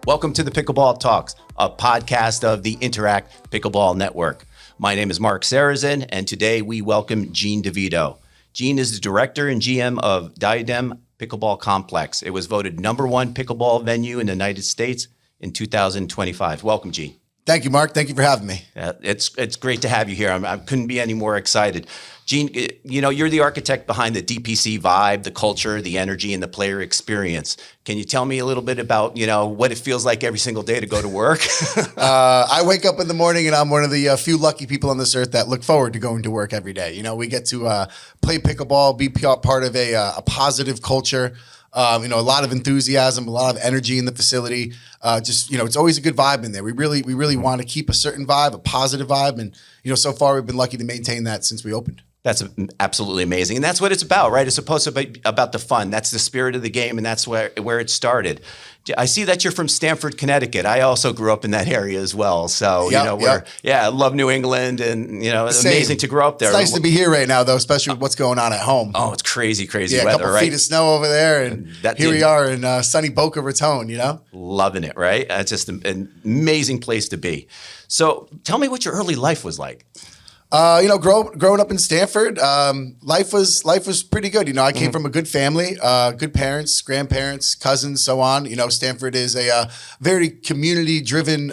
Welcome to the Pickleball Talks, a podcast of the Interact Pickleball Network. My name is Mark Sarazin, and today we welcome Gene DeVito. Gene is the director and GM of Diadem Pickleball Complex. It was voted #1 pickleball venue in the United States in 2025. Welcome, Gene. Thank you, Mark. Thank you for having me. It's great to have you here. I couldn't be any more excited. Gene, you know, you're the architect behind the DPC vibe, the culture, the energy, and the player experience. Can you tell me a little bit about, you know, what it feels like every single day to go to work? I wake up in the morning and I'm one of the few lucky people on this earth that look forward to going to work every day. You know, we get to play pickleball, be part of a positive culture. A lot of enthusiasm, a lot of energy in the facility. It's always a good vibe in there. We really want to keep a certain vibe, a positive vibe. And, so far we've been lucky to maintain that since we opened. That's absolutely amazing. And that's what it's about, right? It's supposed to be about the fun. That's the spirit of the game, and that's where it started. I see that you're from Stamford, Connecticut. I also grew up in that area as well. So, I love New England, and, it's amazing to grow up there. It's nice to be here right now, though, especially with what's going on at home. Oh, it's crazy weather, right? A couple feet of snow over there, and here we are in sunny Boca Raton, Loving it, right? It's just an amazing place to be. So tell me what your early life was like. Growing up in Stamford, life was pretty good. I came from a good family, good parents, grandparents, cousins, so on. Stamford is a very community-driven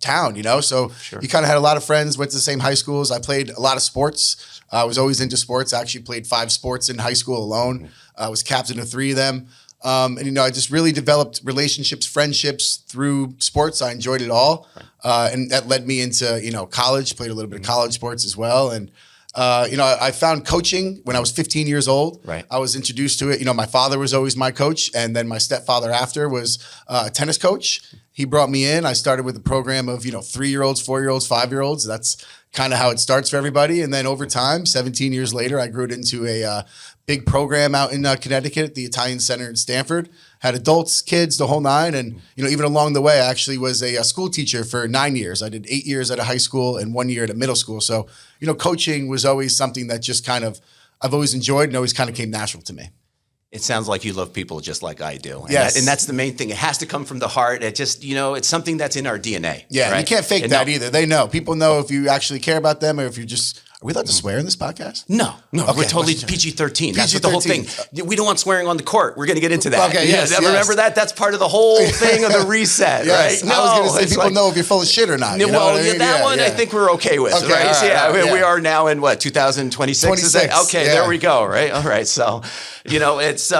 town. So Sure. You kind of had a lot of friends, went to the same high schools. I played a lot of sports. I was always into sports. I actually played 5 sports in high school alone. I was captain of 3 of them. I just really developed relationships, friendships through sports. I enjoyed it all. And that led me into, college, played a little bit of college sports as well. And, I found coaching when I was 15 years old. Right. I was introduced to it. My father was always my coach. And then my stepfather after was a tennis coach. He brought me in. I started with a program of, 3-year-olds, 4-year-olds, 5-year-olds. That's kind of how it starts for everybody. And then over time, 17 years later, I grew it into a big program out in Connecticut at the Italian Center in Stamford. Had adults, kids, the whole nine. And, even along the way, I actually was a school teacher for 9 years. I did 8 years at a high school and 1 year at a middle school. So, coaching was always something that just I've always enjoyed and always kind of came natural to me. It sounds like you love people just like I do. And yes. And that's the main thing. It has to come from the heart. It just, it's something that's in our DNA. Yeah, right? You can't fake that either. They know. People know if you actually care about them or if you just... Are we allowed to swear in this podcast? No, okay. We're totally PG-13. That's what the whole thing. We don't want swearing on the court. We're going to get into that. Okay, yes. Remember that? That's part of the whole thing of the reset, yes. right? No, I was going to say people know if you're full of shit or not. That one I think we're okay with, okay, right? We are now in 2026? 26. Okay, there we go, right? All right, so, it's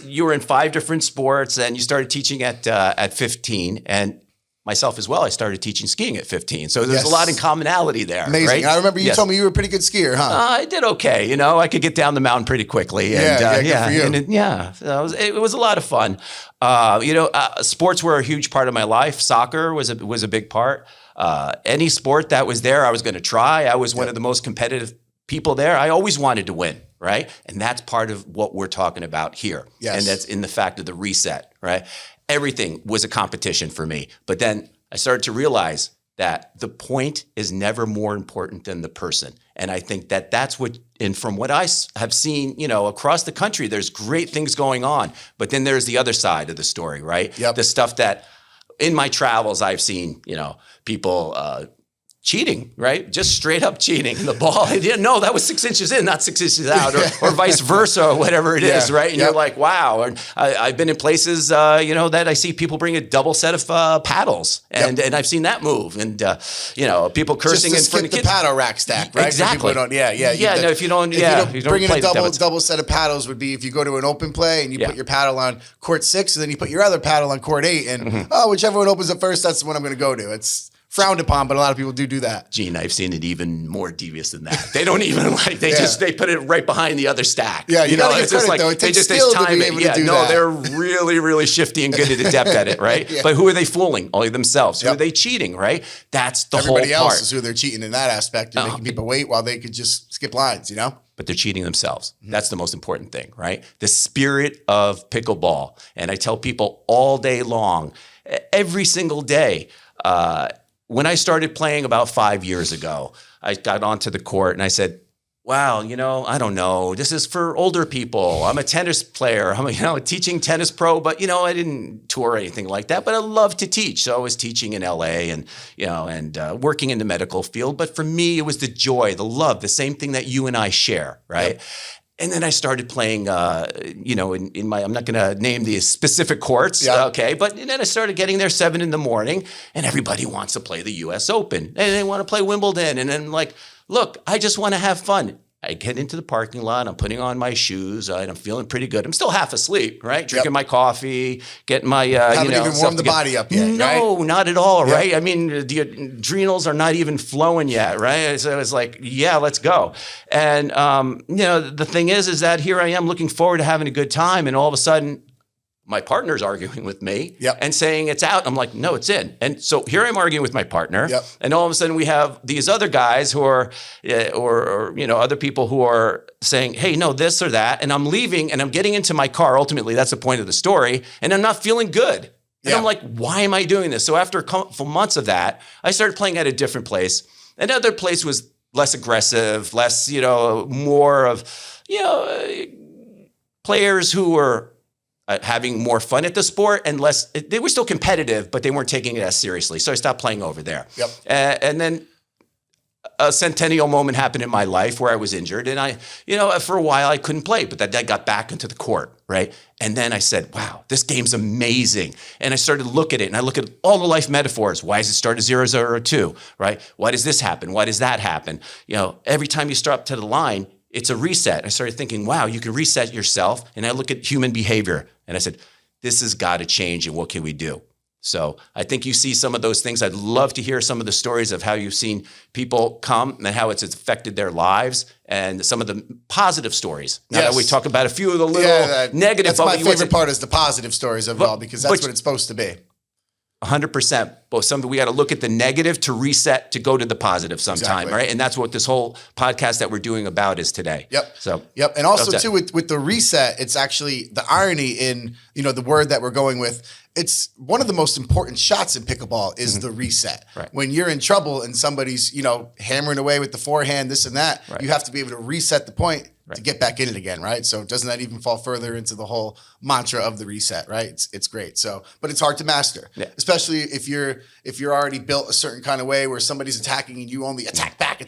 you were in 5 different sports, and you started teaching at 15, and myself as well, I started teaching skiing at 15. So there's a lot in commonality there. Amazing. Right? I remember you told me you were a pretty good skier, huh? I did okay. I could get down the mountain pretty quickly. And, good for you. And it was a lot of fun. Sports were a huge part of my life. Soccer was a big part. Any sport that was there, I was going to try. I was one of the most competitive people there. I always wanted to win, right? And that's part of what we're talking about here. Yes. And that's in the fact of the reset, right? Everything was a competition for me. But then I started to realize that the point is never more important than the person. And I think that that's what, and from what I have seen, across the country, there's great things going on. But then there's the other side of the story, right? Yep. The stuff that in my travels, I've seen, people cheating, right? Just straight up cheating. The ball, no, that was 6 inches in, not 6 inches out, or vice versa, or whatever it is, right? And you're like, wow. And I've been in places, that I see people bring a double set of paddles, and I've seen that move, and people cursing just to in front of skip kids. the paddle rack stack, right? Exactly. If you don't bringing a double set of paddles would be if you go to an open play and you put your paddle on court 6, and then you put your other paddle on court 8, and whichever one opens up first, that's the one I'm going to go to. It's frowned upon, but a lot of people do that. Gene, I've seen it even more devious than that. They don't even they put it right behind the other stack. Yeah, you gotta give credit, though. It takes skill to be able to do that. They're really, really shifty and good and adept at it, right? But who are they fooling? Only themselves. Who are they cheating, right? That's the Everybody whole part. Else is who they're cheating in that aspect and making people wait while they could just skip lines, But they're cheating themselves. That's the most important thing, right? The spirit of pickleball. And I tell people all day long, every single day, when I started playing about 5 years ago, I got onto the court and I said, wow, I don't know. This is for older people. I'm a tennis player. I'm a teaching tennis pro, but I didn't tour or anything like that. But I love to teach, so I was teaching in LA and working in the medical field. But for me, it was the joy, the love, the same thing that you and I share, right? Yep. And then I started playing, in my, I'm not going to name the specific courts, okay? But then I started getting there 7 a.m, and everybody wants to play the U.S. Open, and they want to play Wimbledon, and then like, look, I just want to have fun. I get into the parking lot, I'm putting on my shoes, and I'm feeling pretty good. I'm still half asleep, right? Drinking my coffee, getting my, haven't even warmed the body up yet, No, right? not at all, right? I mean, the adrenals are not even flowing yet, right? So it's like, yeah, let's go. And, the thing is that here I am looking forward to having a good time, and all of a sudden, my partner's arguing with me and saying it's out. I'm like, no, it's in. And so here I'm arguing with my partner. And all of a sudden we have these other guys who are, or other people who are saying, hey, no, this or that. And I'm leaving and I'm getting into my car. Ultimately, that's the point of the story. And I'm not feeling good. And I'm like, why am I doing this? So after a couple months of that, I started playing at a different place. Another place was less aggressive, less, more of, players who were having more fun at the sport and less, they were still competitive, but they weren't taking it as seriously. So I stopped playing over there. And then a centennial moment happened in my life where I was injured, and I, for a while I couldn't play, but that I got back into the court, right? And then I said, wow, this game's amazing. And I started to look at it, and I look at all the life metaphors. Why does it start at 0-0-2, right? Why does this happen? Why does that happen? Every time you start up to the line, it's a reset. I started thinking, wow, you can reset yourself. And I look at human behavior and I said, this has got to change, and what can we do? So I think you see some of those things. I'd love to hear some of the stories of how you've seen people come and how it's affected their lives, and some of the positive stories. Now that we talk about a few of the little negative. That's my favorite part is the positive stories of it all, because that's what it's supposed to be. 100%. But we got to look at the negative to reset, to go to the positive sometime, right? And that's what this whole podcast that we're doing about is today. And also too, with the reset, it's actually the irony in, the word that we're going with. It's one of the most important shots in pickleball is the reset. Right. When you're in trouble and somebody's, hammering away with the forehand, this and that, you have to be able to reset the point to get back in it again, right? So doesn't that even fall further into the whole mantra of the reset, right? It's great. So, but it's hard to master, especially if you're already built a certain kind of way where somebody's attacking and you only attack back.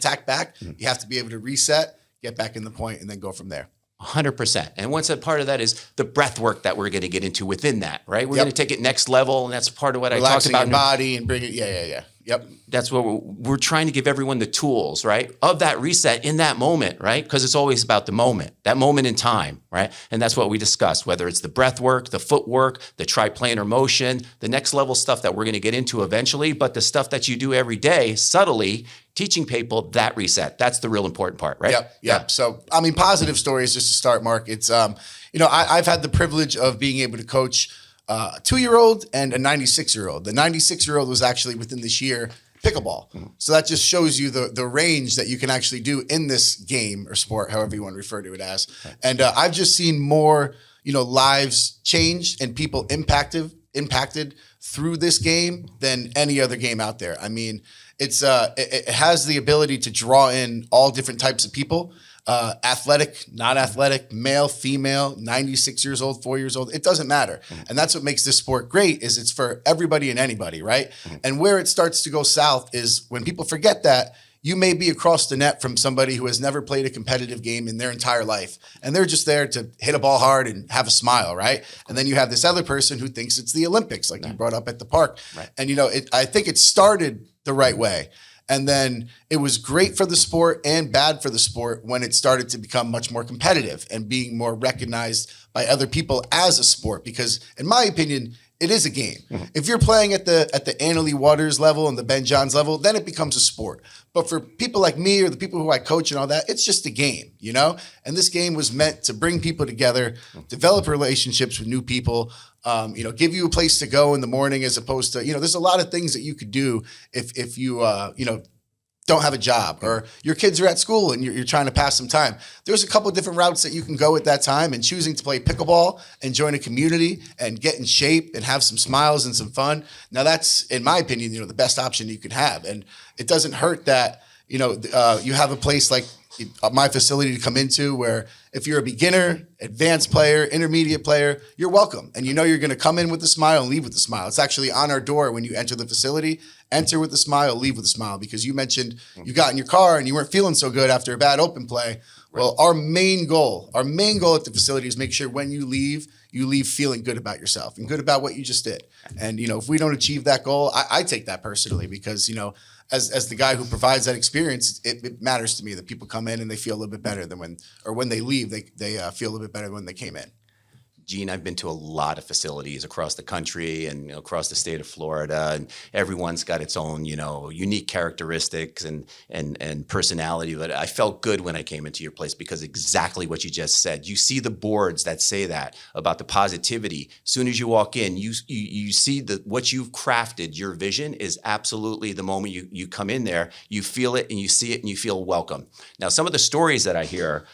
You have to be able to reset, get back in the point, and then go from there. 100%. And once a part of that is the breath work that we're going to get into within that, right? We're going to take it next level, and that's part of what Relaxing I talked about. Your body and bring it, That's what we're trying to give everyone the tools, right? Of that reset in that moment, right? Because it's always about the moment, that moment in time, right? And that's what we discussed, whether it's the breath work, the footwork, the triplanar motion, the next level stuff that we're going to get into eventually, but the stuff that you do every day, subtly, teaching people that reset. That's the real important part, right? Yep. So, positive stories just to start, Mark. It's, I've had the privilege of being able to coach a 2-year-old and a 96-year-old. The 96-year-old was actually within this year pickleball. So that just shows you the range that you can actually do in this game or sport, however you want to refer to it as. And I've just seen more, lives changed and people impacted through this game than any other game out there. It has the ability to draw in all different types of people. Athletic, not athletic, male, female, 96 years old, 4 years old, it doesn't matter. And that's what makes this sport great, is it's for everybody and anybody, right? And where it starts to go south is when people forget that you may be across the net from somebody who has never played a competitive game in their entire life, and they're just there to hit a ball hard and have a smile, right? And then you have this other person who thinks it's the Olympics, like you brought up at the park. And I think it started the right way. And then it was great for the sport and bad for the sport when it started to become much more competitive and being more recognized by other people as a sport. Because in my opinion, it is a game. If you're playing at the Annalie Waters level and the Ben Johns level, then it becomes a sport. But for people like me or the people who I coach and all that, it's just a game, And this game was meant to bring people together, develop relationships with new people, give you a place to go in the morning, as opposed to, there's a lot of things that you could do if you, don't have a job, or your kids are at school and you're trying to pass some time. There's a couple of different routes that you can go at that time, and choosing to play pickleball and join a community and get in shape and have some smiles and some fun. Now that's, in my opinion, the best option you could have. And it doesn't hurt that, you have a place like my facility to come into, where if you're a beginner, advanced player, intermediate player, you're welcome. And you know you're going to come in with a smile and leave with a smile. It's actually on our door when you enter the facility. Enter with a smile, leave with a smile, because you mentioned you got in your car and you weren't feeling so good after a bad open play. Well, our main goal at the facility is make sure when you leave feeling good about yourself and good about what you just did. And, if we don't achieve that goal, I take that personally, because, as the guy who provides that experience, it matters to me that people come in and they feel a little bit better than when they leave, they feel a little bit better than when they came in. Gene, I've been to a lot of facilities across the country and across the state of Florida, and everyone's got its own, unique characteristics and personality. But I felt good when I came into your place, because exactly what you just said. You see the boards that say that about the positivity. As soon as you walk in, you see what you've crafted. Your vision is absolutely the moment you come in there, you feel it and you see it and you feel welcome. Now, some of the stories that I hear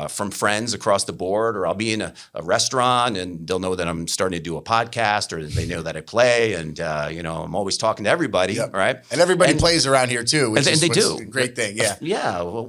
from friends across the board, or I'll be in a restaurant and they'll know that I'm starting to do a podcast, or they know that I play, and I'm always talking to everybody, right? And everybody plays around here too, which is do. A great thing. Yeah. Yeah. Well,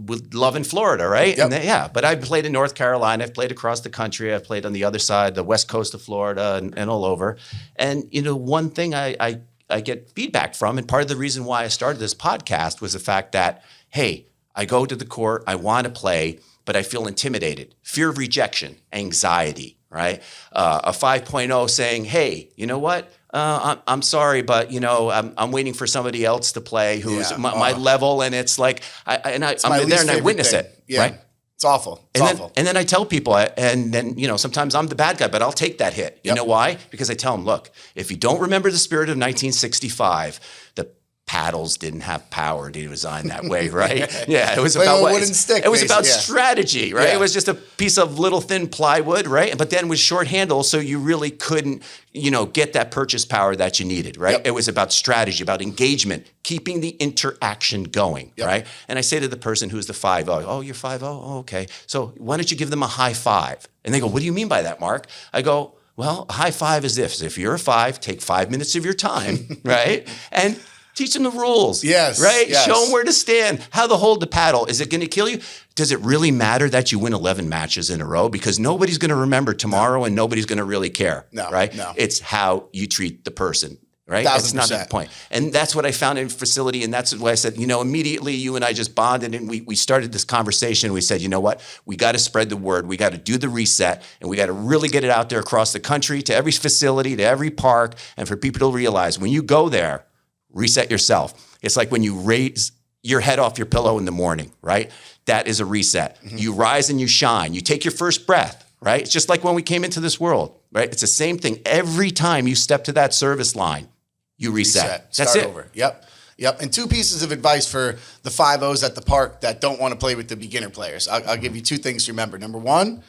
with love in Florida, right? Yep. And but I've played in North Carolina, I've played across the country, I've played on the other side, the west coast of Florida, and all over. And one thing I get feedback from, and part of the reason why I started this podcast was the fact that, hey, I go to the court, I want to play, but I feel intimidated, fear of rejection, anxiety, right? A 5.0 saying, hey, you know what? I'm sorry, but I'm waiting for somebody else to play who's my level, and it's like, I'm there and I witness it, right? It's awful. It's awful. And then I tell people, and then sometimes I'm the bad guy, but I'll take that hit. You know why? Because I tell them, look, if you don't remember the spirit of 1965, the paddles didn't have power to design that way, right? Yeah, it was about wooden stick. It was about strategy, right? Yeah. It was just a piece of little thin plywood, right? But then with short handles, so you really couldn't, get that purchase power that you needed, right? It was about strategy, about engagement, keeping the interaction going, right? And I say to the person who's the 5-0, oh, you're 5-0? Oh, okay. So why don't you give them a high five? And they go, what do you mean by that, Mark? I go, well, a high five is this. If you're a 5, take 5 minutes of your time, right? And teach them the rules. Yes. Right? Yes. Show them where to stand, how to hold the paddle. Is it going to kill you? Does it really matter that you win 11 matches in a row? Because nobody's going to remember tomorrow and nobody's going to really care. No, right? no. It's how you treat the person. Right? 1000%. It's not that point. And that's what I found in facility. And that's why I said, immediately you and I just bonded and we started this conversation. We said, you know what? We got to spread the word. We got to do the reset, and we got to really get it out there across the country, to every facility, to every park, and for people to realize when you go there, reset yourself. It's like when you raise your head off your pillow in the morning, right? That is a reset. Mm-hmm. You rise and you shine. You take your first breath, right? It's just like when we came into this world, right? It's the same thing. Every time you step to that service line, you reset. That's Start it. over. Yep. And 2 pieces of advice for the 5-0s at the park that don't want to play with the beginner players. I'll give you 2 things to remember. Number 1,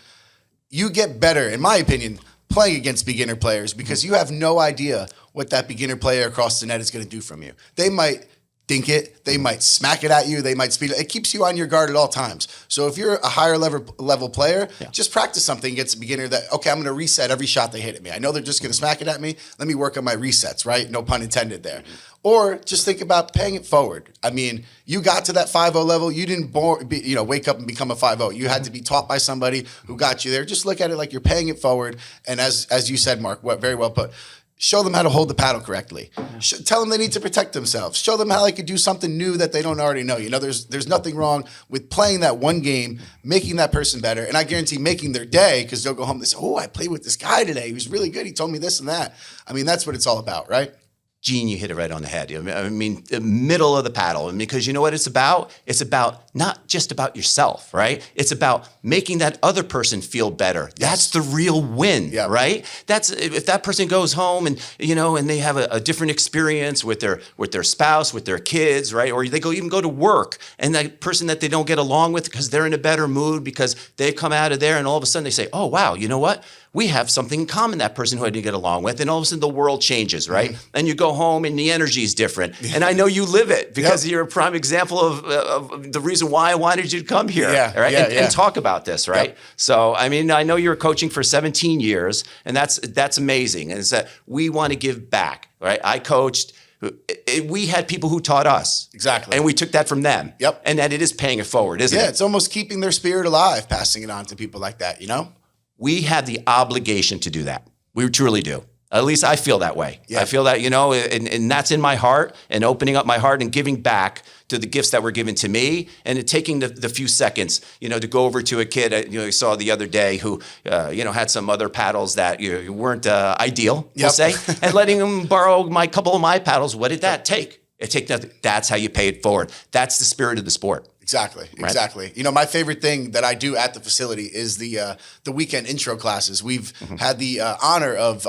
you get better, in my opinion, playing against beginner players, because you have no idea what that beginner player across the net is going to do from you. They might dink it, they might smack it at you, they might speed it. It keeps you on your guard at all times. So if you're a higher level player, just practice something against a beginner that, okay, I'm going to reset every shot they hit at me. I know they're just going to smack it at me. Let me work on my resets, right? No pun intended there. Or just think about paying it forward. I mean, you got to that 5-0 level. You didn't wake up and become a 5-0. You had to be taught by somebody who got you there. Just look at it like you're paying it forward. And as you said, Mark, very well put. Show them how to hold the paddle correctly. Tell them they need to protect themselves. Show them how they could do something new that they don't already know. There's nothing wrong with playing that one game, making that person better, and I guarantee making their day, because they'll go home and they say, oh, I played with this guy today. He was really good. He told me this and that. I mean, that's what it's all about, right? Gene, you hit it right on the head. I mean, the middle of the paddle. Because you know what it's about? It's about not just about yourself, right? It's about making that other person feel better. That's the real win, right? That's if that person goes home and and they have a different experience with their spouse, with their kids, right? Or they even go to work, and that person that they don't get along with because they're in a better mood because they've come out of there, and all of a sudden they say, oh wow, you know what? We have something in common, that person who I didn't get along with. And all of a sudden the world changes, right? Mm-hmm. And you go home and the energy is different. And I know you live it because you're a prime example of the reason why I wanted you to come here, right? And talk about this, right? Yep. So, I mean, I know you were coaching for 17 years, and that's amazing. And it's that we want to give back, right? I coached we had people who taught us. Exactly. And we took that from them. Yep. And that it is paying it forward, isn't it? Yeah, it's almost keeping their spirit alive, passing it on to people like that, you know? We have the obligation to do that. We truly do. At least I feel that way. Yeah. I feel that, and that's in my heart, and opening up my heart and giving back to the gifts that were given to me, and taking the few seconds, to go over to a kid, I saw the other day who, had some other paddles that weren't ideal, we'll say, and letting them borrow a couple of my paddles. What did that take? It take nothing. That's how you pay it forward. That's the spirit of the sport. Exactly. Right? Exactly. My favorite thing that I do at the facility is the weekend intro classes. We've had the honor of,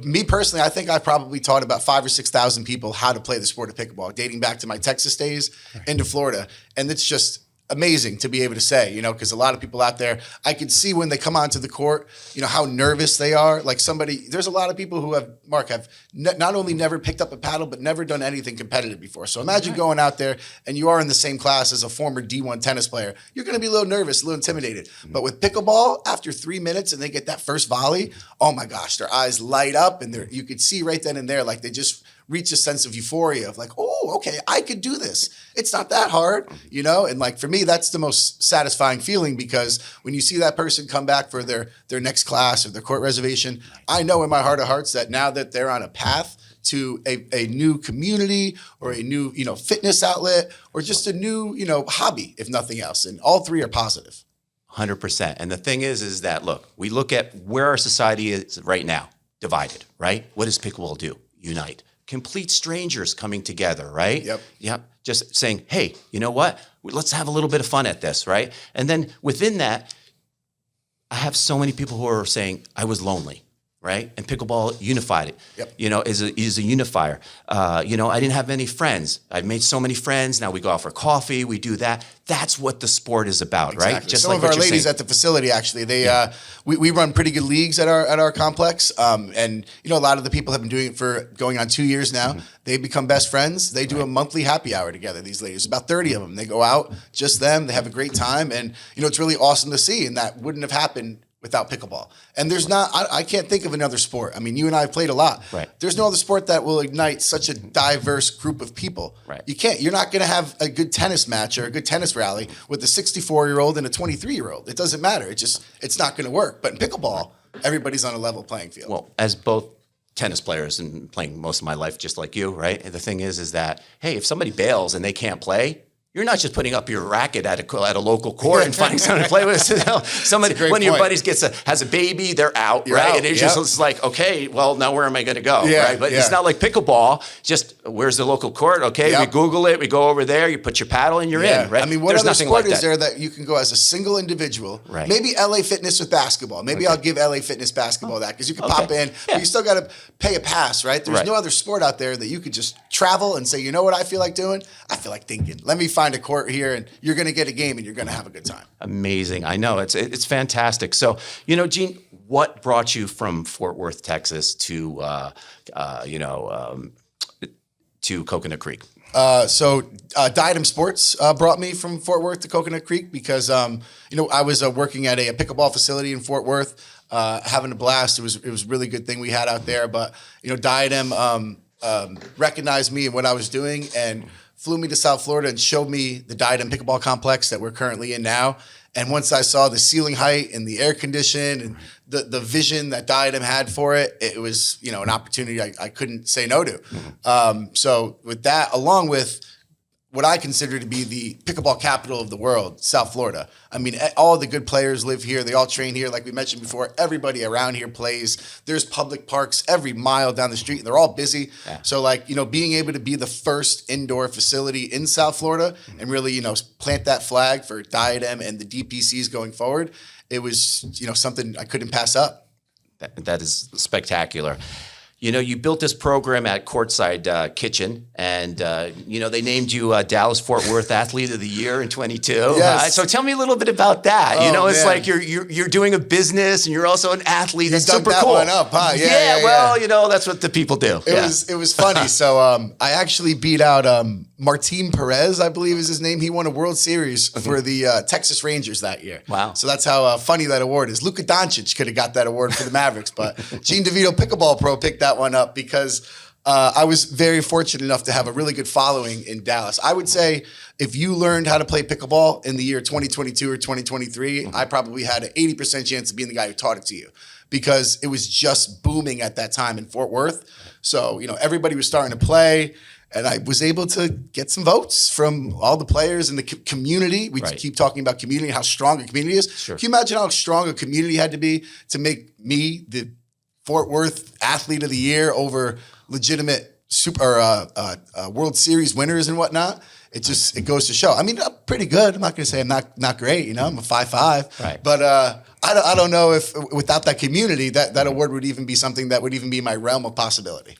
me personally, I think I probably taught about 5,000 or 6,000 people how to play the sport of pickleball, dating back to my Texas days into Florida. And it's just amazing to be able to say, because a lot of people out there, I could see when they come onto the court, how nervous they are. Like there's a lot of people who have not only never picked up a paddle, but never done anything competitive before. So imagine going out there and you are in the same class as a former D1 tennis player. You're going to be a little nervous, a little intimidated. But with pickleball, after 3 minutes and they get that first volley, oh my gosh, their eyes light up, and you could see right then and there, like they just reach a sense of euphoria of like, oh, okay, I could do this. It's not that hard, And like for me, that's the most satisfying feeling, because when you see that person come back for their next class or their court reservation, I know in my heart of hearts that now that they're on a path to a new community or a new, fitness outlet or just a new, hobby, if nothing else. And all three are positive. 100%. And the thing is that, look, we look at where our society is right now, divided, right? What does pickleball do? Unite. Complete strangers coming together, right? Yep. Just saying, hey, you know what? Let's have a little bit of fun at this, right? And then within that, I have so many people who are saying, I was lonely, right? And pickleball unified it, is a unifier. I didn't have any friends. I've made so many friends. Now we go out for coffee. We do that. That's what the sport is about, exactly. right? Just some of our ladies at the facility, actually, we run pretty good leagues at our complex. And a lot of the people have been doing it for going on 2 years now. They become best friends. They do a monthly happy hour together, these ladies, about 30 of them. They go out, just them. They have a great time. And, it's really awesome to see. And that wouldn't have happened without pickleball. And there's I can't think of another sport. I mean, you and I have played a lot. Right. There's no other sport that will ignite such a diverse group of people. Right. You're not going to have a good tennis match or a good tennis rally with a 64-year-old and a 23-year-old. It doesn't matter. It's not going to work. But in pickleball, everybody's on a level playing field. Well, as both tennis players and playing most of my life just like you, right? And the thing is that, hey, if somebody bails and they can't play, you're not just putting up your racket at a local court and finding someone to play with. Somebody, one of your buddies has a baby, they're out, right? And it's just like, okay, well, now where am I going to go, right? But it's not like pickleball. Just where's the local court? Okay, we Google it, we go over there, you put your paddle and you're in, right? I mean, what other sport is there that you can go as a single individual? Right. Maybe LA Fitness with basketball. Maybe I'll give LA Fitness basketball that, because you can pop in, but you still got to pay a pass, right? There's no other sport out there that you could just travel and say, you know what I feel like doing? I feel like thinking. Let me find a court here, and you're going to get a game and you're going to have a good time. Amazing. I know. It's fantastic. So, Gene, what brought you from Fort Worth, Texas to Coconut Creek? So Diadem Sports brought me from Fort Worth to Coconut Creek because, I was working at a pickleball facility in Fort Worth, having a blast. It was a really good thing we had out there. But, Diadem recognized me and what I was doing and flew me to South Florida and showed me the Diadem pickleball complex that we're currently in now. And once I saw the ceiling height and the air condition and the vision that Diadem had for it, it was, an opportunity I couldn't say no to. So with that, along with what I consider to be the pickleball capital of the world, South Florida. I mean, all the good players live here. They all train here. Like we mentioned before, everybody around here plays. There's public parks every mile down the street, and they're all busy. Yeah. So being able to be the first indoor facility in South Florida and really, plant that flag for Diadem and the DPCs going forward, it was, something I couldn't pass up. That is spectacular. You built this program at Courtside Kitchen, and they named you Dallas Fort Worth Athlete of the Year in 22. Yes. So tell me a little bit about that. It's like you're doing a business and you're also an athlete. That's super cool. One up, huh? Yeah. Well, that's what the people do. It was funny. So I actually beat out Martin Perez, I believe is his name. He won a World Series for the Texas Rangers that year. Wow. So that's how funny that award is. Luka Doncic could have got that award for the Mavericks, but Gene DeVito Pickleball Pro picked that one up because I was very fortunate enough to have a really good following in Dallas. I would say if you learned how to play pickleball in the year 2022 or 2023, I probably had an 80% chance of being the guy who taught it to you, because it was just booming at that time in Fort Worth. So, everybody was starting to play, and I was able to get some votes from all the players in the community. We keep talking about community, how strong a community is. Sure. Can you imagine how strong a community had to be to make me the Fort Worth Athlete of the Year over legitimate World Series winners and whatnot? It goes to show. I mean, I'm pretty good. I'm not going to say I'm not great. I'm a 5'5", right. But I don't know if without that community, that award would even be something that would even be in my realm of possibility.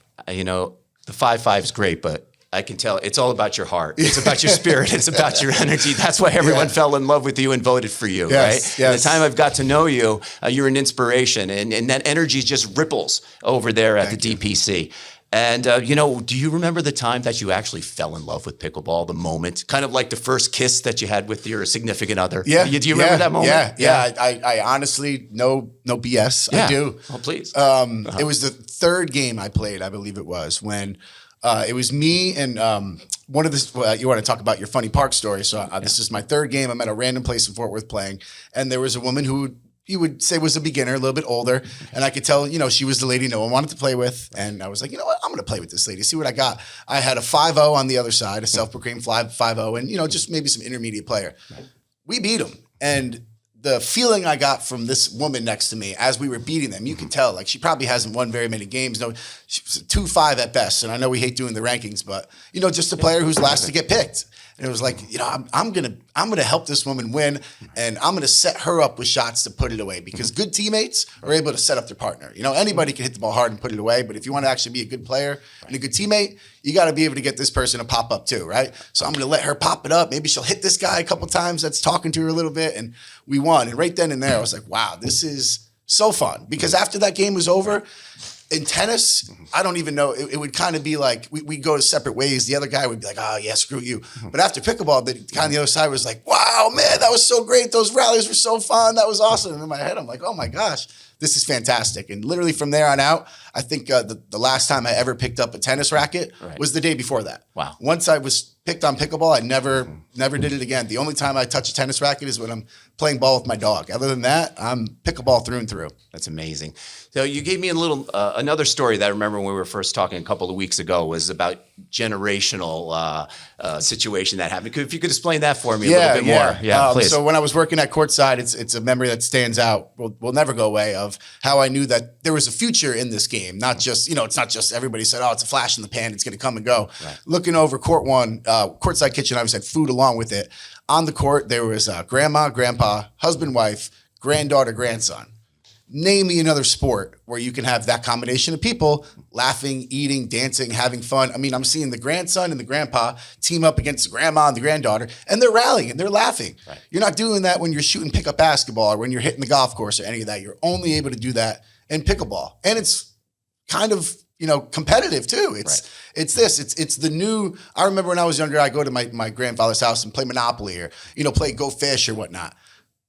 The 5'5" is great, but I can tell it's all about your heart. It's about your spirit. It's about your energy. That's why everyone fell in love with you and voted for you, right? Yes. And the time I've got to know you, you're an inspiration, and that energy just ripples over there at the DPC. And, do you remember the time that you actually fell in love with pickleball, the moment? Kind of like the first kiss that you had with your significant other. Yeah. Do you remember that moment? Yeah. I honestly, no BS. Yeah. I do. Oh, please. It was the third game I played, I believe it was, when it was me and one of the, you want to talk about your funny park story. So this is my third game. I'm at a random place in Fort Worth playing. And there was a woman who you would say was a beginner, a little bit older. And I could tell, she was the lady no one wanted to play with. And I was like, you know what? I'm going to play with this lady, see what I got. I had a 5-0 on the other side, a self-proclaimed 5-0, and, just maybe some intermediate player. We beat him. And the feeling I got from this woman next to me as we were beating them, you can tell, like, she probably hasn't won very many games. No, she was a 2-5 at best. And I know we hate doing the rankings, but, just a player who's last to get picked. And it was like, I'm gonna help this woman win, and I'm gonna set her up with shots to put it away, because good teammates are able to set up their partner. Anybody can hit the ball hard and put it away, but if you want to actually be a good player and a good teammate, you got to be able to get this person to pop up too, right? So I'm gonna let her pop it up. Maybe she'll hit this guy a couple times that's talking to her a little bit, and we won. And right then and there, I was like, wow, this is so fun. Because after that game was over, in tennis, I don't even know. It would kind of be like we go to separate ways. The other guy would be like, oh, yeah, screw you. But after pickleball, the guy on the other side was like, wow, man, that was so great. Those rallies were so fun. That was awesome. And in my head, I'm like, oh, my gosh, this is fantastic. And literally from there on out, I think the last time I ever picked up a tennis racket was the day before that. Wow. Once I was picked on pickleball, I never did it again. The only time I touch a tennis racket is when I'm playing ball with my dog. Other than that, I'm pickleball through and through. That's amazing. So you gave me a little another story that I remember when we were first talking a couple of weeks ago was about generational situation that happened. If you could explain that for me a little bit more. Yeah, please. So when I was working at courtside, it's a memory that stands out, will never go away, of how I knew that there was a future in this game. Not just, it's not just everybody said, oh, it's a flash in the pan, it's going to come and go. Right. Looking over court one, courtside kitchen, I always had food along with it. On the court, there was grandma, grandpa, husband, wife, granddaughter, grandson. Name me another sport where you can have that combination of people laughing, eating, dancing, having fun. I mean, I'm seeing the grandson and the grandpa team up against the grandma and the granddaughter, and they're rallying and they're laughing. Right. You're not doing that when you're shooting pickup basketball or when you're hitting the golf course or any of that. You're only able to do that in pickleball. And it's kind of, competitive too. It's the new, I remember when I was younger, I go to my grandfather's house and play Monopoly or, play Go Fish or whatnot.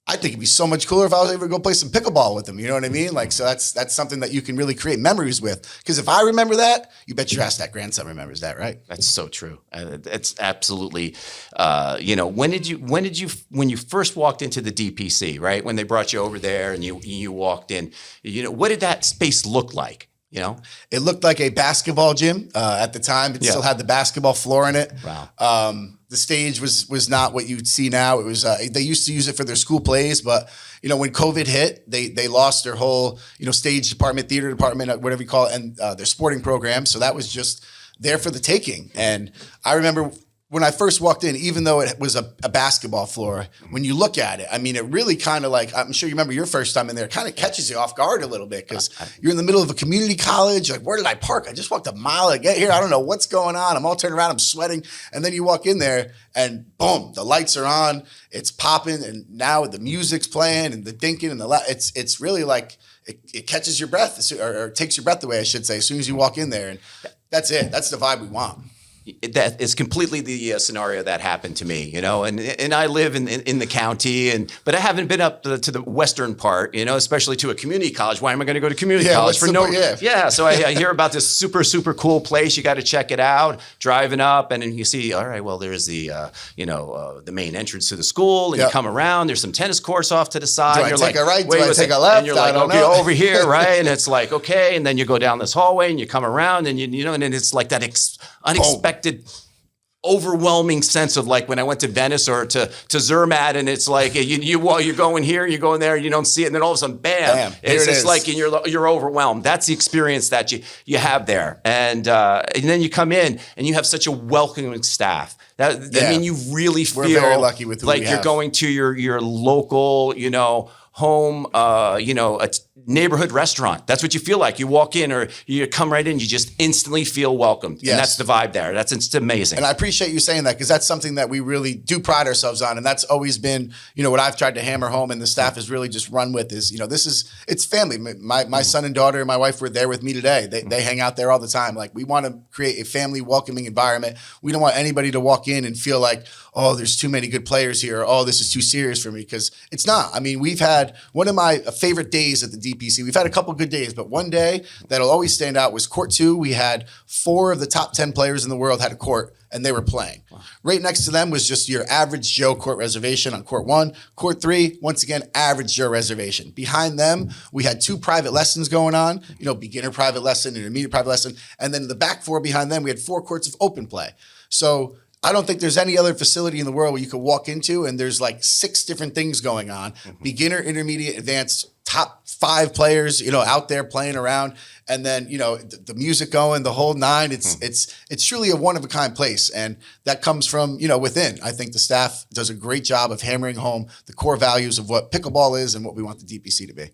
I think it'd be so much cooler if I was able to go play some pickleball with them. You know what I mean? Like, so that's something that you can really create memories with. Because if I remember that, you bet your ass that grandson remembers that, right? That's so true. It's absolutely. When you first walked into the DPC, right? When they brought you over there and you walked in, what did that space look like? It looked like a basketball gym at the time. It still had the basketball floor in it. Wow. The stage was not what you'd see now. It was they used to use it for their school plays, but when COVID hit, they lost their whole stage department, theater department, whatever you call it, and their sporting program. So that was just there for the taking. And I remember when I first walked in, even though it was a basketball floor, when you look at it, I mean, it really kind of like, I'm sure you remember your first time in there, it kind of catches you off guard a little bit because you're in the middle of a community college. Like, where did I park? I just walked a mile to get here. I don't know what's going on. I'm all turned around. I'm sweating. And then you walk in there and boom, the lights are on. It's popping. And now the music's playing and the dinking and it's really like, it catches your breath or takes your breath away, I should say, as soon as you walk in there. And that's it. That's the vibe we want. that is completely the scenario that happened to me, and I live in the county, but I haven't been up to the western part, especially to a community college. Why am I going to go to community college for no? Yeah. So I hear about this super, super cool place. You got to check it out. Driving up, and then you see, all right, well, there's the the main entrance to the school, and you come around. There's some tennis courts off to the side. Do I you're take like, a right? Wait, Do I take a left? And you're like, okay, over here, right? And it's like, okay, and then you go down this hallway, and you come around, and and then it's like that unexpected, overwhelming sense of like when I went to Venice or to Zermatt, and it's like you're going here, you're going there, you don't see it, and then all of a sudden, bam, it's just like and you're overwhelmed. That's the experience that you have there, and then you come in and you have such a welcoming staff. I mean, you really feel very lucky with who like we you're have. going to your local, home, a neighborhood restaurant. That's what you feel like. You walk in or you come right in, you just instantly feel welcomed. Yes. And that's the vibe there. It's amazing. And I appreciate you saying that because that's something that we really do pride ourselves on. And that's always been, what I've tried to hammer home and the staff has really just run with is, it's family. My son and daughter and my wife were there with me today. They hang out there all the time. Like we want to create a family welcoming environment. We don't want anybody to walk in and feel like, oh, there's too many good players here. Or, oh, this is too serious for me because it's not. I mean, we've had one of my favorite days at the DPC. We've had a couple good days, but one day that'll always stand out was court 2. We had 4 of the top 10 players in the world had a court and they were playing. Wow. Right next to them was just your average Joe court reservation on court 1. Court 3, once again, average Joe reservation. Behind them, we had 2 private lessons going on, beginner private lesson, intermediate private lesson. And then in the back 4 behind them, we had 4 courts of open play. So I don't think there's any other facility in the world where you could walk into and there's like 6 different things going on. Beginner, intermediate, advanced, top 5 players, out there playing around. And then, the music going, the whole 9. It's truly a one of a kind place. And that comes from, within. I think the staff does a great job of hammering home the core values of what pickleball is and what we want the DPC to be.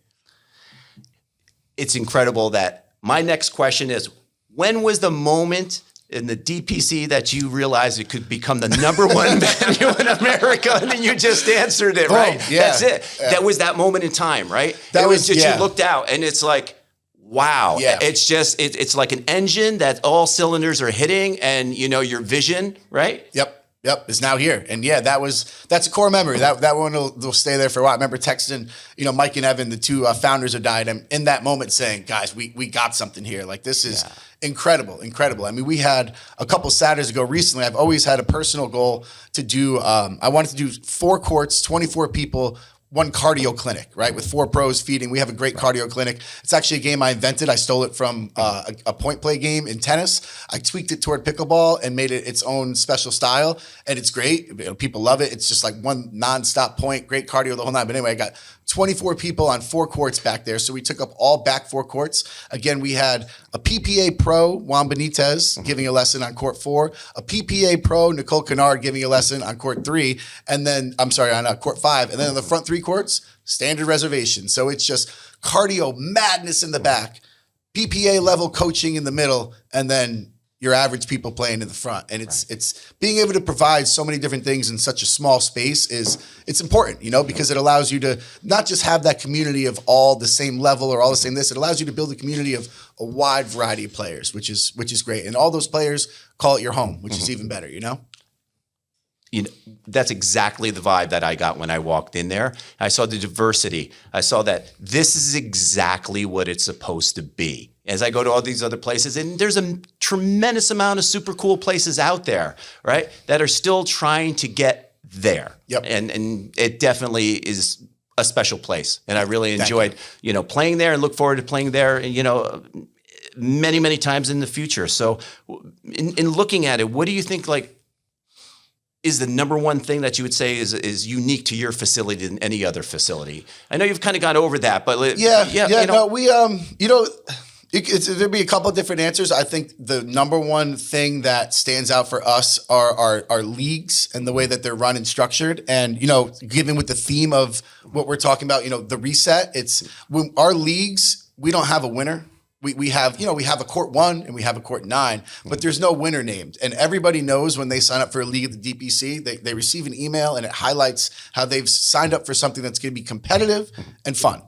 It's incredible that my next question is, when was the moment in the DPC that you realized it could become the number 1 venue in America, and then you just answered it, right? Yeah. That's it. Yeah. That was that moment in time, right? That was just you looked out, and it's like, wow. Yeah. It's just it's like an engine that all cylinders are hitting, and your vision, right? Yep, is now here. And that's a core memory. That one will stay there for a while. I remember texting, Mike and Evan, the 2 founders of Diadem, in that moment saying, guys, we got something here. Like this is incredible. I mean, we had a couple Saturdays ago recently, I've always had a personal goal to do, I wanted to do 4 courts, 24 people, 1 cardio clinic, right? With 4 pros feeding. We have a great cardio clinic. It's actually a game I invented. I stole it from a point play game in tennis. I tweaked it toward pickleball and made it its own special style. And it's great. People love it. It's just like one nonstop point, great cardio the whole night. But anyway, I got 24 people on 4 courts back there. So we took up all back 4 courts. Again, we had a PPA pro, Juan Benitez, giving a lesson on court 4, a PPA pro, Nicole Kennard, giving a lesson on court 3, and then, on court 5. And then on the front 3 courts, standard reservation. So it's just cardio madness in the back, PPA level coaching in the middle, and then your average people playing in the front. And it's being able to provide so many different things in such a small space it's important, because it allows you to not just have that community of all the same level or all the same this. It allows you to build a community of a wide variety of players, which is great. And all those players call it your home, which is even better, That's exactly the vibe that I got when I walked in there. I saw the diversity. I saw that this is exactly what it's supposed to be. As I go to all these other places, and there's a tremendous amount of super cool places out there, right, that are still trying to get there. Yep. And it definitely is a special place. And I really enjoyed, playing there and look forward to playing there, many, many times in the future. So in looking at it, what do you think, is the number 1 thing that you would say is unique to your facility than any other facility? I know you've kind of gone over that, but there'd be a couple of different answers. I think the number 1 thing that stands out for us are our leagues and the way that they're run and structured. And, given with the theme of what we're talking about, the reset, it's when our leagues, we don't have a winner. We have a court 1 and we have a court 9, but there's no winner named. And everybody knows when they sign up for a league at the DPC, they receive an email and it highlights how they've signed up for something that's going to be competitive and fun.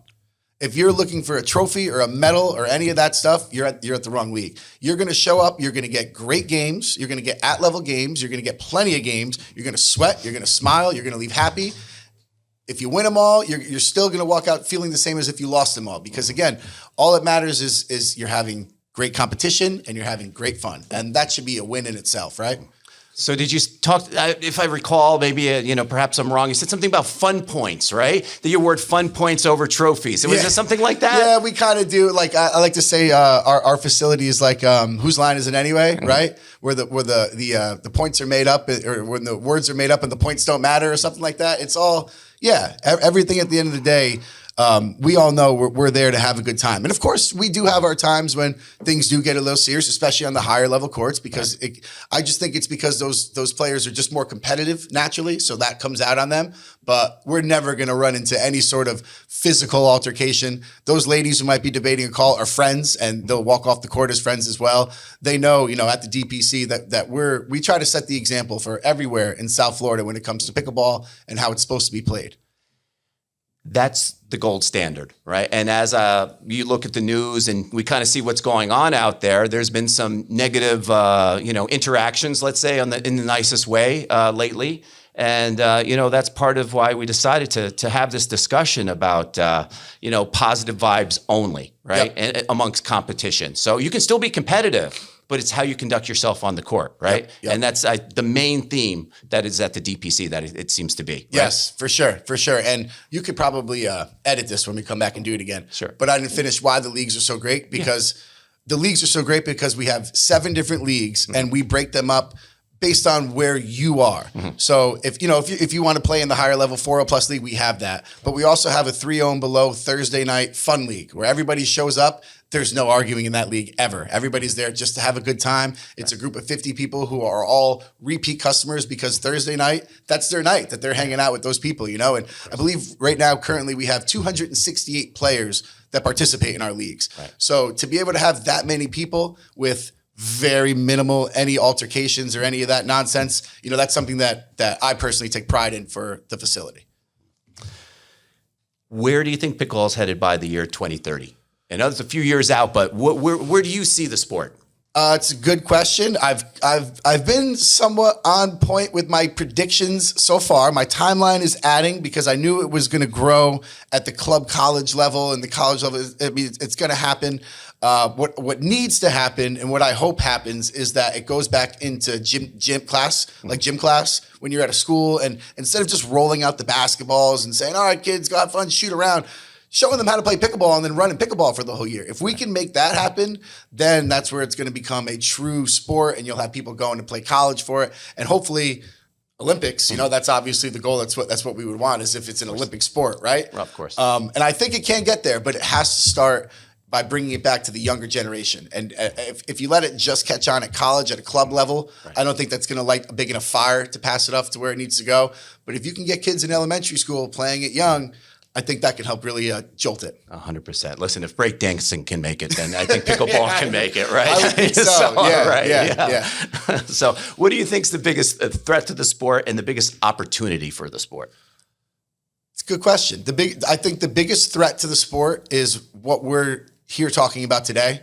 If you're looking for a trophy or a medal or any of that stuff, you're at the wrong league. You're going to show up. You're going to get great games. You're going to get at-level games. You're going to get plenty of games. You're going to sweat. You're going to smile. You're going to leave happy. If you win them all, you're still going to walk out feeling the same as if you lost them all. Because again, all that matters is you're having great competition and you're having great fun. And that should be a win in itself, right? So did you talk, if I recall, maybe, perhaps I'm wrong, you said something about fun points, right? That you award fun points over trophies. Was it something like that? Yeah, we kind of do. Like I like to say our facility is like, whose line is it anyway, right? Where the points are made up, or when the words are made up and the points don't matter or something like that. It's all, everything at the end of the day. We all know we're there to have a good time. And of course, we do have our times when things do get a little serious, especially on the higher level courts, because I just think it's because those players are just more competitive naturally. So that comes out on them. But we're never going to run into any sort of physical altercation. Those ladies who might be debating a call are friends, and they'll walk off the court as friends as well. They know, at the DPC that we try to set the example for everywhere in South Florida when it comes to pickleball and how it's supposed to be played. That's the gold standard, right? And as you look at the news and we kind of see what's going on out there, there's been some negative, interactions, let's say, in the nicest way lately. And, that's part of why we decided to have this discussion about, positive vibes only, right? Yep. And amongst competition. So you can still be competitive, but it's how you conduct yourself on the court, right? Yep. And that's the main theme that is at the DPC that it seems to be. Right? Yes, for sure. And you could probably edit this when we come back and do it again. Sure. But I didn't finish why the leagues are so great, because the leagues are so great because we have 7 different leagues and we break them up based on where you are. Mm-hmm. So if you want to play in the higher level 4-0 plus league, we have that. But we also have a 3-0 and below Thursday night fun league where everybody shows up. There's no arguing in that league ever. Everybody's there just to have a good time. It's a group of 50 people who are all repeat customers because Thursday night, that's their night that they're hanging out with those people, And I believe right now, currently, we have 268 players that participate in our leagues. Right. So to be able to have that many people with very minimal any altercations or any of that nonsense, that's something that I personally take pride in for the facility. Where do you think pickleball is headed by the year 2030? I know it's a few years out, but where do you see the sport? It's a good question. I've been somewhat on point with my predictions so far. My timeline is adding because I knew it was going to grow at the club college level and the college level. It's going to happen. What needs to happen and what I hope happens is that it goes back into gym class when you're at a school, and instead of just rolling out the basketballs and saying, all right, kids, go have fun, shoot around, showing them how to play pickleball and then running pickleball for the whole year. If we can make that happen, then that's where it's going to become a true sport, and you'll have people going to play college for it. And hopefully Olympics, that's obviously the goal. That's what we would want, is if it's an Olympic sport, right? Well, of course. And I think it can get there, but it has to start by bringing it back to the younger generation. And if you let it just catch on at college, at a club level, right, I don't think that's going to light a big enough fire to pass it off to where it needs to go. But if you can get kids in elementary school playing it young, I think that can help really jolt it. 100%. Listen, if breakdancing can make it, then I think pickleball can make it, right? I would think so. Yeah. So what do you think is the biggest threat to the sport and the biggest opportunity for the sport? It's a good question. I think the biggest threat to the sport is what we're here talking about today,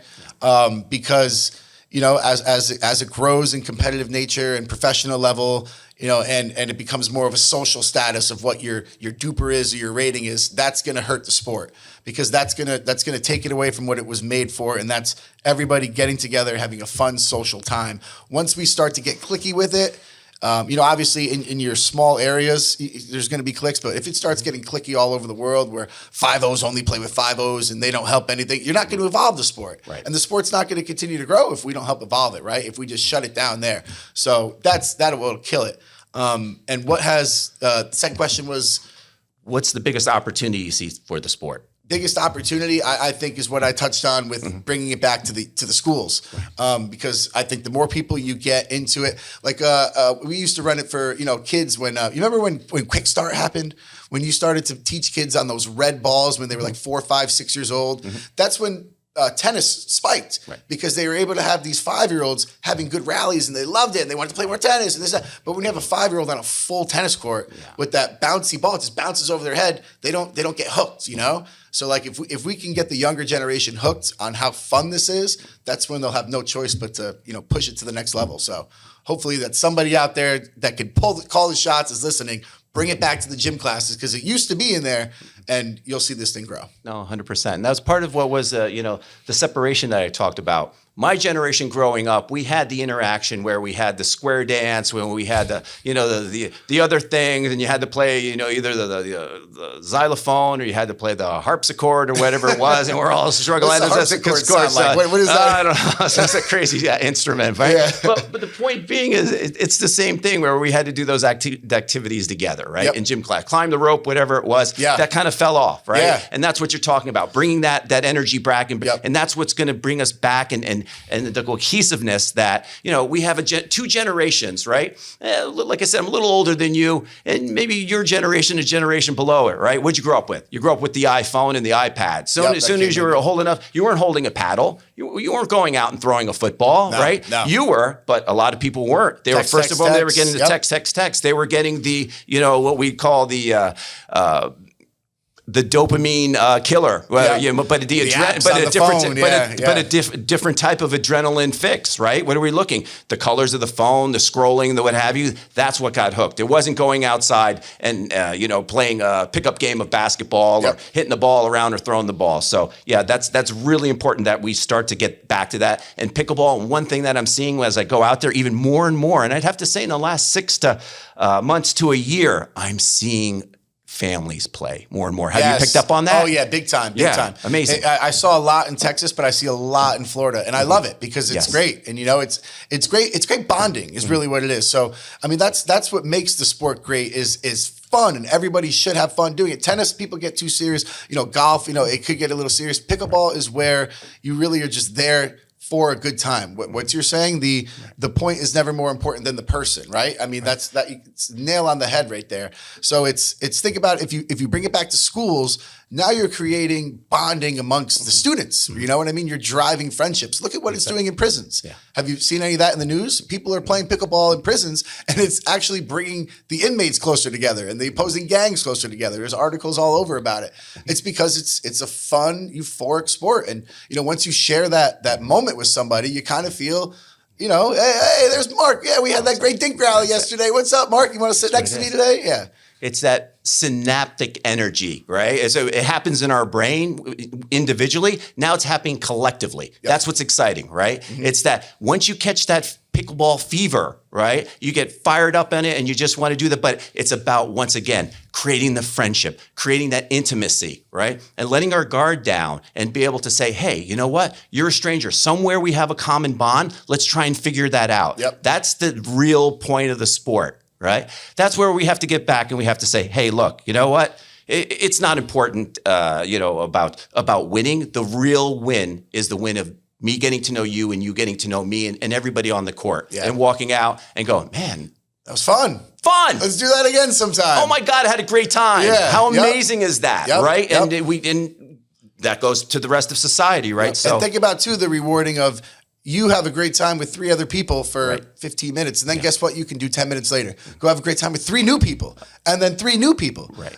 because as it grows in competitive nature and professional level, and it becomes more of a social status of what your duper is or your rating is, that's going to hurt the sport, because that's going to take it away from what it was made for, and that's everybody getting together, having a fun social time. Once we start to get cliquey with it, obviously in your small areas, there's going to be clicks, but if it starts getting cliquey all over the world where 5-0s only play with 5-0s and they don't help anything, you're not going to evolve the sport. Right. And the sport's not going to continue to grow if we don't help evolve it, right? If we just shut it down there. So that will kill it. And what has, the second question was? What's the biggest opportunity you see for the sport? Biggest opportunity, I think, is what I touched on with bringing it back to the schools, because I think the more people you get into it, like we used to run it for kids when you remember when Quick Start happened, when you started to teach kids on those red balls when they were like 4, 5, 6 years old. That's when tennis spiked because they were able to have these 5-year-olds having good rallies and they loved it and they wanted to play more tennis and this, that. But when you have a 5-year-old on a full tennis court with that bouncy ball, it just bounces over their head. They don't get hooked, you know? So like if we can get the younger generation hooked on how fun this is, that's when they'll have no choice but to, you know, push it to the next level. So hopefully that somebody out there that could call the shots is listening. Bring it back to the gym classes because it used to be in there, and you'll see this thing grow. No, 100%. And that was part of what was, the separation that I talked about. My generation growing up, we had the interaction where we had the square dance, when we had the other things, and you had to play, either the xylophone or you had to play the harpsichord or whatever it was, and we're all struggling. What's the harpsichord sound like? What is that? I don't know. It's a crazy instrument, right? Yeah. But the point being is, it's the same thing where we had to do those activities together, right? In gym class, climb the rope, whatever it was. Yeah. That kind of fell off, right? Yeah. And that's what you're talking about, bringing that energy back, and that's what's going to bring us back, and the cohesiveness that, we have two generations, right? Like I said, I'm a little older than you, and maybe your generation, a generation below it, right? What'd you grow up with? You grew up with the iPhone and the iPad. So as soon as you were old enough, you weren't holding a paddle. You weren't going out and throwing a football, right? No. You were, but a lot of people weren't. They were, first of all, they were getting the text. They were getting the, what we call the dopamine killer, but a different type of adrenaline fix, right? What are we looking? The colors of the phone, the scrolling, the what have you. That's what got hooked. It wasn't going outside and playing a pickup game of basketball or hitting the ball around or throwing the ball. So yeah, that's really important that we start to get back to that. And pickleball, one thing that I'm seeing as I go out there, even more and more, and I'd have to say in the last 6 months to a year, I'm seeing families play more and more. Have you picked up on that? Oh yeah, big time. Amazing. I saw a lot in Texas, but I see a lot in Florida, and I love it because it's great. And it's great. It's great bonding is really what it is. So I mean, that's what makes the sport great is fun, and everybody should have fun doing it. Tennis, people get too serious. Golf, it could get a little serious. Pickleball is where you really are just there for a good time. What you're saying, the point is never more important than the person, right? I mean, that's nail on the head right there. So it's think about it, if you bring it back to schools, now you're creating bonding amongst the students. You know what I mean? You're driving friendships. Look at what it's doing in prisons. Yeah. Have you seen any of that in the news? People are playing pickleball in prisons, and it's actually bringing the inmates closer together and the opposing gangs closer together. There's articles all over about it. It's because it's a fun, euphoric sport. And, once you share that moment with somebody, you kind of feel, hey, there's Mark. Yeah, we had that great dink rally yesterday. What's up, Mark? You want to sit next to me today? Yeah. It's that synaptic energy, right? So it happens in our brain individually. Now it's happening collectively. Yep. That's what's exciting, right? Mm-hmm. It's that once you catch that pickleball fever, right? You get fired up in it and you just want to do that. But it's about, once again, creating the friendship, creating that intimacy, right? And letting our guard down and be able to say, hey, you know what? You're a stranger. Somewhere we have a common bond. Let's try and figure that out. Yep. That's the real point of the sport. Right? That's where we have to get back and we have to say, hey, look, you know what? It's not important, about winning. The real win is the win of me getting to know you and you getting to know me and everybody on the court and walking out and going, man, that was fun. Let's do that again sometime. Oh my God, I had a great time. Yeah. How amazing is that, right? Yep. And that goes to the rest of society, right? Yep. So and think about too the rewarding of you have a great time with 3 other people for 15 minutes. And then guess what? You can do 10 minutes later. Go have a great time with 3 new people and then 3 new people. Right.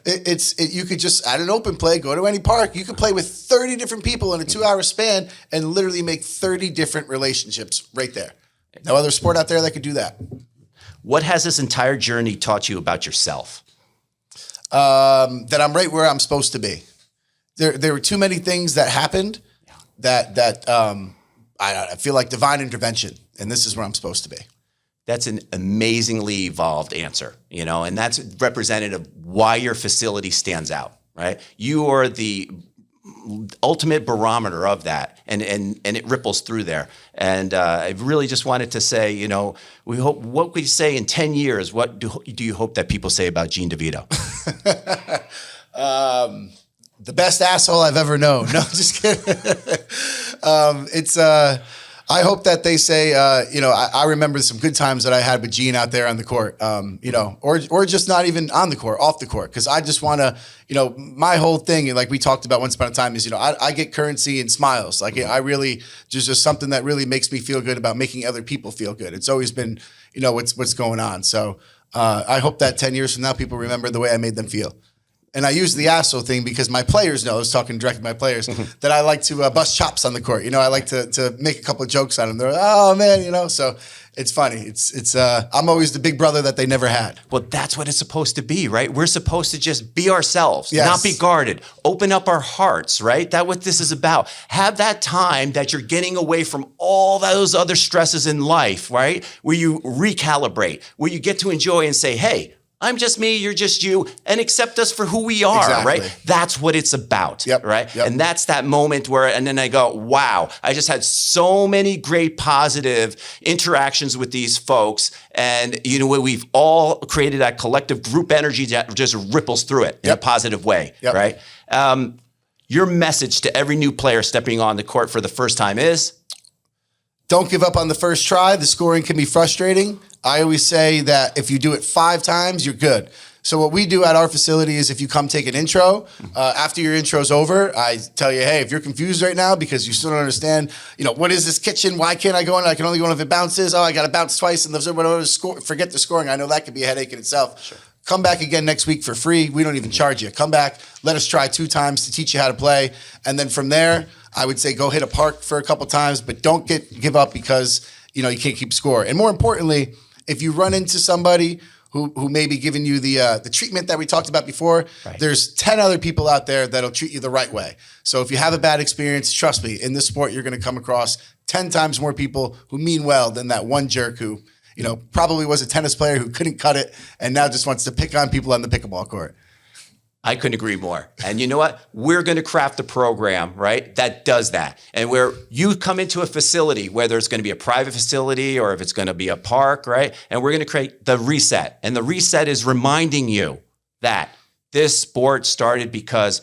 You could just, at an open play, go to any park. You could play with 30 different people in a 2-hour span and literally make 30 different relationships right there. No other sport out there that could do that. What has this entire journey taught you about yourself? That I'm right where I'm supposed to be. There were too many things that happened that I feel like divine intervention, and this is where I'm supposed to be. That's an amazingly evolved answer, and that's representative of why your facility stands out, right? You are the ultimate barometer of that, and it ripples through there. And I really just wanted to say, we hope what we say in 10 years. What do you hope that people say about Gene DeVito? The best asshole I've ever known. No, just kidding. I hope that they say, I remember some good times that I had with Gene out there on the court, or just not even on the court, off the court. Because I just want to, my whole thing, like we talked about once upon a time, is, I get currency in smiles. Like I really, just something that really makes me feel good about making other people feel good. It's always been, what's going on. So I hope that 10 years from now, people remember the way I made them feel. And I use the asshole thing because my players know, I was talking directly to my players, that I like to bust chops on the court. I like to make a couple of jokes on them. They're like, oh man, so it's funny. It's I'm always the big brother that they never had. Well, that's what it's supposed to be, right? We're supposed to just be ourselves, Yes. not be guarded, open up our hearts, right? That's what this is about. Have that time that you're getting away from all those other stresses in life, right? Where you recalibrate, where you get to enjoy and say, hey, I'm just me, you're just you, and accept us for who we are, Exactly. right? That's what it's about, Yep, right? yep. And that's that moment where, and then I go, wow, I just had so many great positive interactions with these folks. And we've all created that collective group energy that just ripples through it in a positive way, Yep. right? Your message to every new player stepping on the court for the first time is? Don't give up on the first try. The scoring can be frustrating. I always say that if you do it 5 times, you're good. So what we do at our facility is if you come take an intro, after your intro's over, I tell you, hey, if you're confused right now because you still don't understand, what is this kitchen? Why can't I go in? I can only go in if it bounces. Oh, I got to bounce twice and forget the scoring. I know that could be a headache in itself. Sure. Come back again next week for free. We don't even charge you. Come back. Let us try 2 times to teach you how to play. And then from there, I would say go hit a park for a couple times, but don't give up because, you can't keep score. And more importantly, if you run into somebody who may be giving you the treatment that we talked about before, right. There's 10 other people out there that'll treat you the right way. So if you have a bad experience, trust me, in this sport, you're going to come across 10 times more people who mean well than that one jerk who, probably was a tennis player who couldn't cut it and now just wants to pick on people on the pickleball court. I couldn't agree more. And you know what? We're going to craft a program, right, that does that. And where you come into a facility, whether it's going to be a private facility or if it's going to be a park, right? And we're going to create the reset. And the reset is reminding you that this sport started because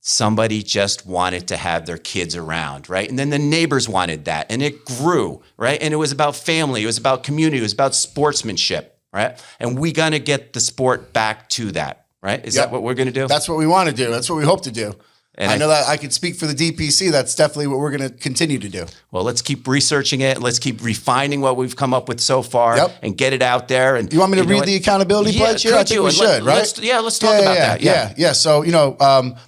somebody just wanted to have their kids around, right? And then the neighbors wanted that. And it grew, right? And it was about family. It was about community. It was about sportsmanship, right? And we got to get the sport back to that. Right? Is that what we're going to do? That's what we want to do. That's what we hope to do. And I know that I could speak for the DPC. That's definitely what we're going to continue to do. Well, let's keep researching it. Let's keep refining what we've come up with so far and get it out there. And you want me to read the accountability pledge here? I think we should, right? Let's talk about that. Yeah. So,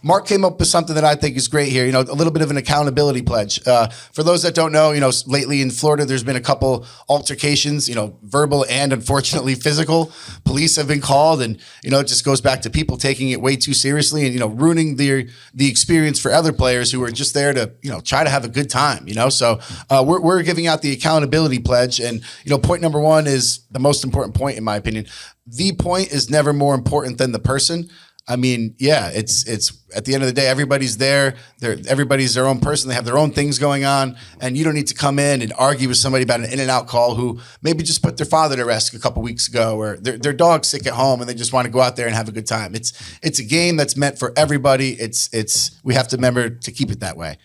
Mark came up with something that I think is great here. A little bit of an accountability pledge. For those that don't know, lately in Florida, there's been a couple altercations, verbal and unfortunately physical. Police have been called, and it just goes back to people taking it way too seriously and ruining the experience for other players who are just there to try to have a good time. So we're giving out the accountability pledge, and point number 1 is the most important point in my opinion. The point is never more important than the person. I mean, it's at the end of the day, everybody's there. Everybody's their own person. They have their own things going on, and you don't need to come in and argue with somebody about an in and out call who maybe just put their father to rest a couple weeks ago, or their dog's sick at home and they just want to go out there and have a good time. It's a game that's meant for everybody. We have to remember to keep it that way.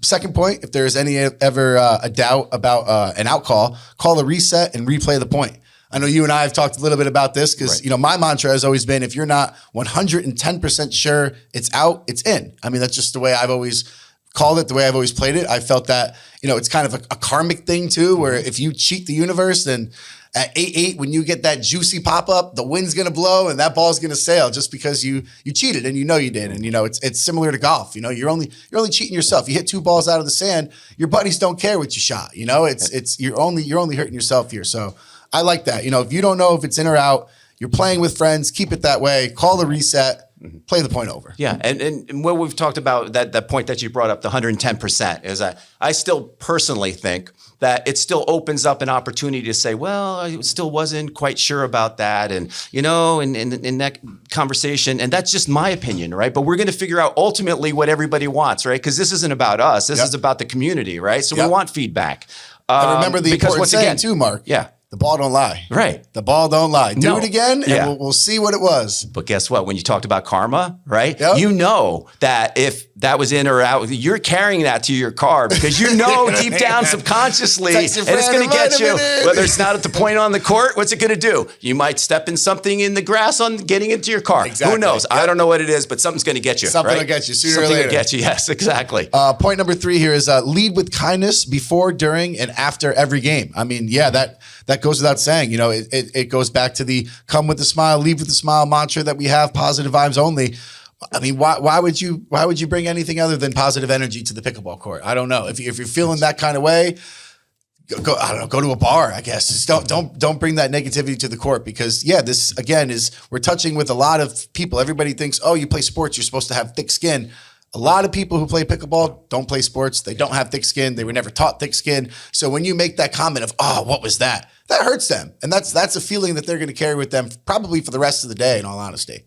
Second point, if there's ever a doubt about an out call a reset and replay the point. I know you and I have talked a little bit about this because, my mantra has always been, if you're not 110% sure it's out, it's in. I mean, that's just the way I've always called it, the way I've always played it. I felt that, it's kind of a karmic thing too, where if you cheat the universe, then at 8-8, when you get that juicy pop-up, the wind's going to blow and that ball's going to sail just because you cheated and you did. And, it's similar to golf. You're only cheating yourself. You hit 2 balls out of the sand, your buddies don't care what you shot. You're only hurting yourself here. So I like that. If you don't know if it's in or out, you're playing with friends, keep it that way. Call the reset, play the point over. Yeah, and what we've talked about, that point that you brought up, the 110%, is I still personally think that it still opens up an opportunity to say, well, I still wasn't quite sure about that. And, in that conversation, and that's just my opinion, right? But we're going to figure out ultimately what everybody wants, right? Because this isn't about us. This is about the community, right? So we want feedback. And remember the important saying too, Mark. Yeah. The ball don't lie. Right. The ball don't lie. Do No. it again, and Yeah. we'll see what it was. But guess what? When you talked about karma, right? Yep. You know that if that was in or out, you're carrying that to your car because you know deep down subconsciously, and Text your it's friend, going to get invite you. him in. Whether it's not at the point on the court, what's it going to do? You might step in something in the grass on getting into your car. Exactly. Who knows? I don't know what it is, but something's going to get you. Something right? will get you sooner or Something later. will get you. Yes, exactly. Point number 3 here is lead with kindness before, during, and after every game. I mean, yeah, that goes without saying. You know, it goes back to the come with a smile, leave with a smile mantra that we have, positive vibes only. I mean, why would you bring anything other than positive energy to the pickleball court? I don't know. If you're feeling that kind of way, go I don't know, go to a bar, I guess. Just don't bring that negativity to the court because this again is we're touching with a lot of people. Everybody thinks, oh, you play sports, you're supposed to have thick skin. A lot of people who play pickleball don't play sports. They don't have thick skin. They were never taught thick skin. So when you make that comment of, oh, what was that? That hurts them. And that's a feeling that they're going to carry with them probably for the rest of the day, in all honesty.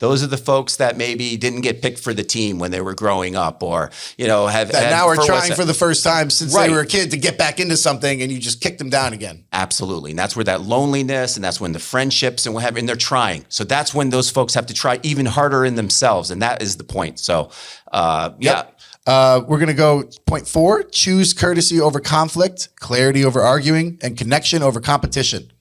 Those are the folks that maybe didn't get picked for the team when they were growing up or, have That now are trying for the first time since Right. they were a kid to get back into something and you just kick them down again. Absolutely. And that's where that loneliness and that's when the friendships and what have you, and they're trying. So that's when those folks have to try even harder in themselves. And that is the point. So, yeah. We're going to go point 4, choose courtesy over conflict, clarity over arguing, and connection over competition.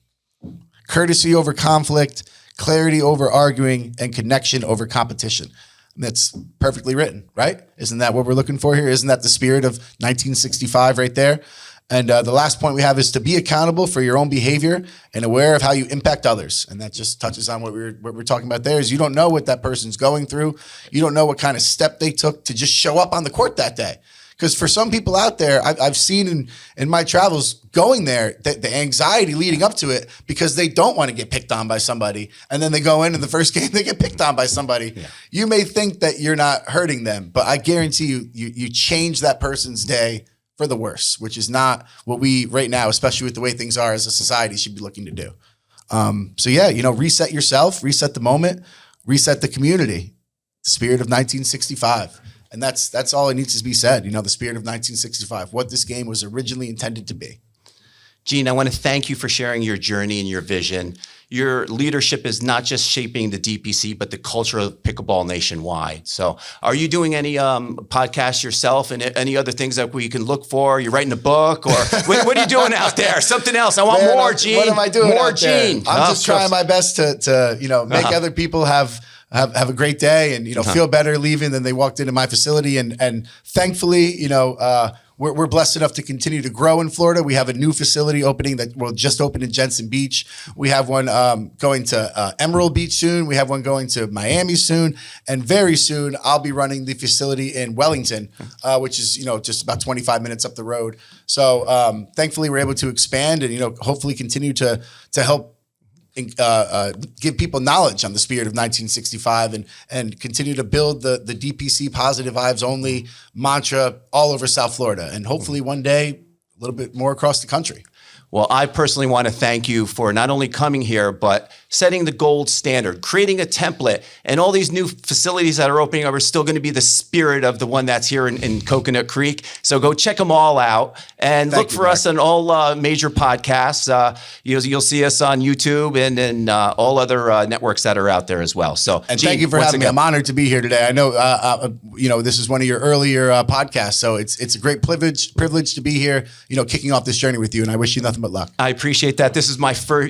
Courtesy over conflict, clarity over arguing, and connection over competition. And that's perfectly written, right? Isn't that what we're looking for here? Isn't that the spirit of 1965 right there? And the last point we have is to be accountable for your own behavior and aware of how you impact others. And that just touches on what we're talking about there is you don't know what that person's going through. You don't know what kind of step they took to just show up on the court that day. Because for some people out there, I've seen in my travels going there, the anxiety leading up to it because they don't want to get picked on by somebody. And then they go in the first game, they get picked on by somebody. Yeah. You may think that you're not hurting them, but I guarantee you change that person's day for the worse, which is not what we right now, especially with the way things are as a society, should be looking to do. Reset yourself, reset the moment, reset the community. The spirit of 1965. And that's all it needs to be said. The spirit of 1965, what this game was originally intended to be. Gene, I want to thank you for sharing your journey and your vision. Your leadership is not just shaping the DPC, but the culture of pickleball nationwide. So are you doing any podcasts yourself and any other things that we can look for? You're writing a book or what are you doing out there? Something else. I want more, Gene. What am I doing more, out there? Gene. I'm just trying my best to make other people have a great day and, feel better leaving than they walked into my facility. And thankfully, we're blessed enough to continue to grow in Florida. We have a new facility opening that will just open in Jensen Beach. We have one going to Emerald Beach soon. We have one going to Miami soon. And very soon, I'll be running the facility in Wellington, which is, just about 25 minutes up the road. So thankfully, we're able to expand and, hopefully continue to help give people knowledge on the spirit of 1965 and continue to build the DPC positive vibes only mantra all over South Florida and hopefully one day a little bit more across the country. Well, I personally want to thank you for not only coming here, but setting the gold standard, creating a template, and all these new facilities that are opening up are still going to be the spirit of the one that's here in Coconut Creek. So go check them all out and look for us on all major podcasts. You'll see us on YouTube and all other networks that are out there as well. So, and Gene, thank you for having me. I'm honored to be here today. I know, this is one of your earlier podcasts, so it's a great privilege to be here, kicking off this journey with you. And I wish you nothing but luck. I appreciate that. This is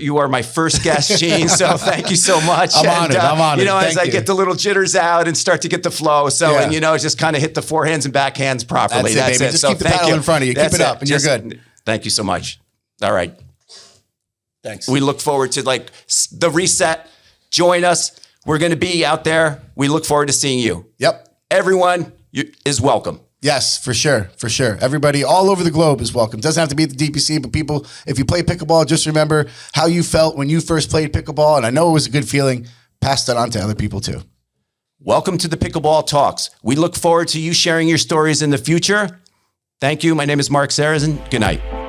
you are my first guest, Gene. So thank you so much. I'm honored. As I get the little jitters out and start to get the flow. So, and just kind of hit the forehands and backhands properly. That's it, baby. Just keep the paddle in front of you. Keep it up and you're good. Thank you so much. All right. Thanks. We look forward to the reset. Join us. We're going to be out there. We look forward to seeing you. Yep. Everyone is welcome. Yes, for sure. Everybody all over the globe is welcome. Doesn't have to be at the DPC, but people, if you play pickleball, just remember how you felt when you first played pickleball. And I know it was a good feeling. Pass that on to other people too. Welcome to the Pickleball Talks. We look forward to you sharing your stories in the future. Thank you. My name is Mark Sarazin. Good night.